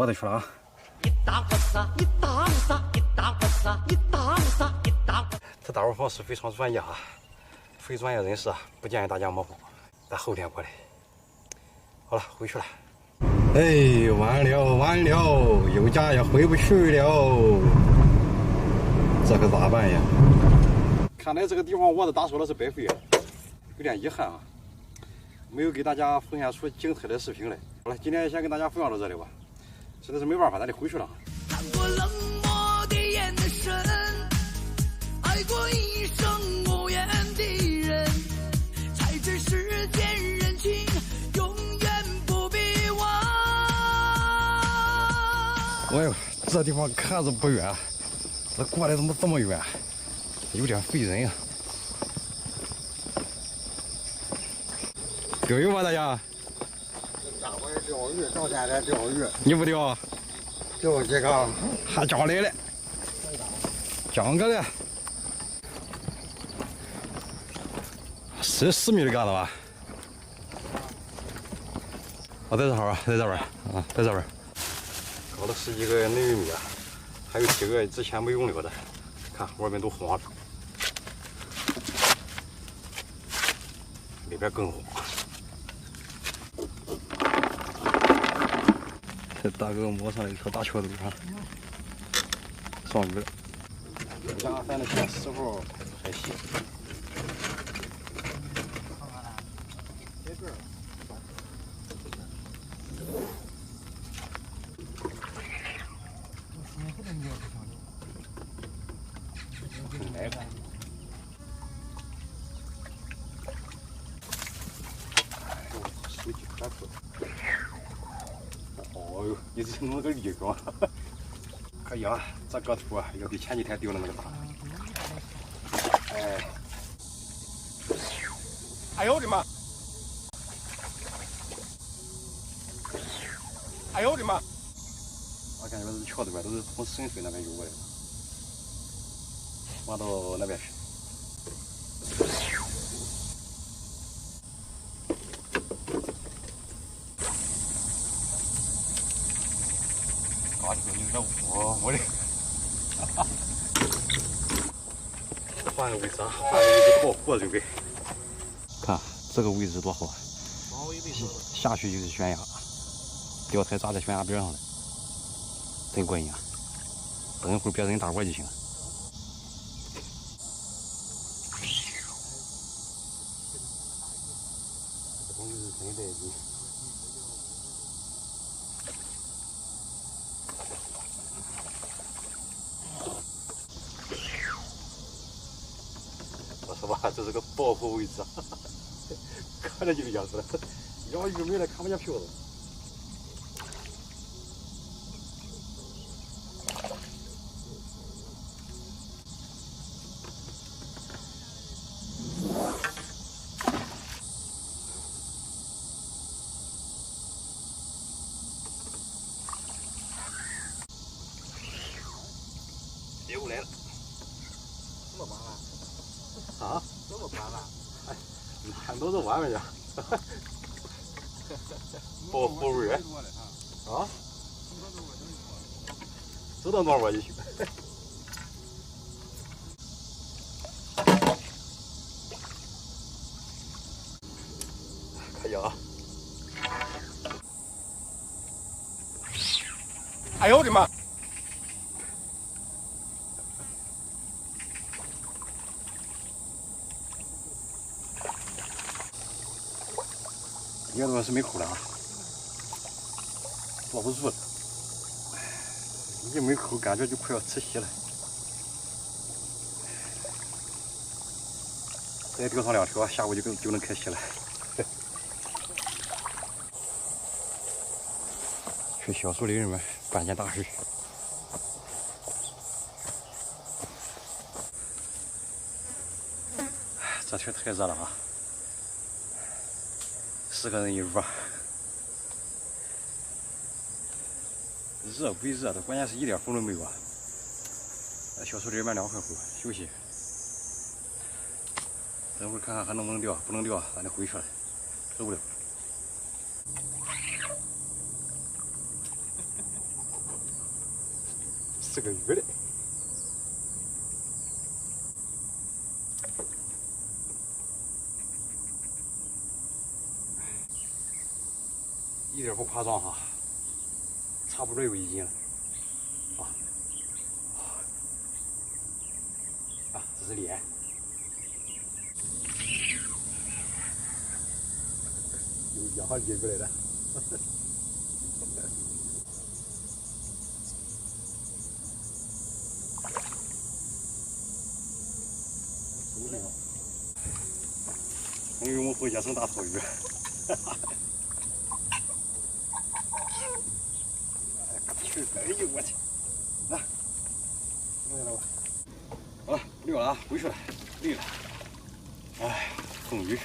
我得去了啊。这打火方式非常专业啊，非专业人士啊，不建议大家模仿。在后天过来。好了，回去了。哎，完了完了，有家也回不去了，这可咋办呀？看来这个地方我的打说的是白费了，有点遗憾啊，没有给大家分享出精彩的视频来。好了，今天先跟大家分享到这里吧，实在是没办法，咱得回去了。看过冷漠的眼神，爱过一生无言的人，才知世间人情永远不比我。哎呦，这地方看着不远，这过来怎么这么远？有点费人呀。钓鱼吗，大家？下回钓鱼，到现在钓鱼。你不钓？钓几个？还涨来了，涨个了。10米的杆子吧？哦，在这儿啊，在这边啊，在这边。搞了10几个嫩玉米啊，还有几个之前没用了的，看外面都黄了，里边更黄。这大哥摸上了一条大瘸子啊，上鱼了。这家咱的小时候还行。来吧。手机看出来。哦呦，你这弄了个立桩，可以啊，这个图啊，要比前几天钓的那个大。哎，哎呦我的妈！哎呦我的妈！我感觉这桥这边都是从深水那边游过来的，挖到那边去。啊，这有点我的，换个位置啊，换个位置过货准备。看这个位置多好啊！下去就是悬崖，钓台扎在悬崖边上了，真过瘾啊！等一会儿别人打过就行了。这东西是真带劲。我说吧，这是个保护位置啊，看着就像是，要鱼没了看不见漂子。又来了，这么晚了？啊？这么晚了？哎，看都是玩玩去。保护位啊？知道哪玩就行。可以啊。哎呦我的妈！叶子是没口了啊，坐不住了，一没口感觉就快要窒息了。再钓上2条，下午就能开席了。去小树林里面办件大事。这天太热了啊，10个人一屋，热归热的，关键是一点风都没有啊。小树林里面凉快乎，休息。等会儿看看还能不能钓，不能钓咱得回去了，受不了。是个鱼嘞。一点不夸张哈，差不多有1斤了。这是脸。有羊引过来的。朋友们，野生大草鱼。哎呦我去！来，弄下来吧。好了，不遛了啊，回去了，累了。哎，风雨。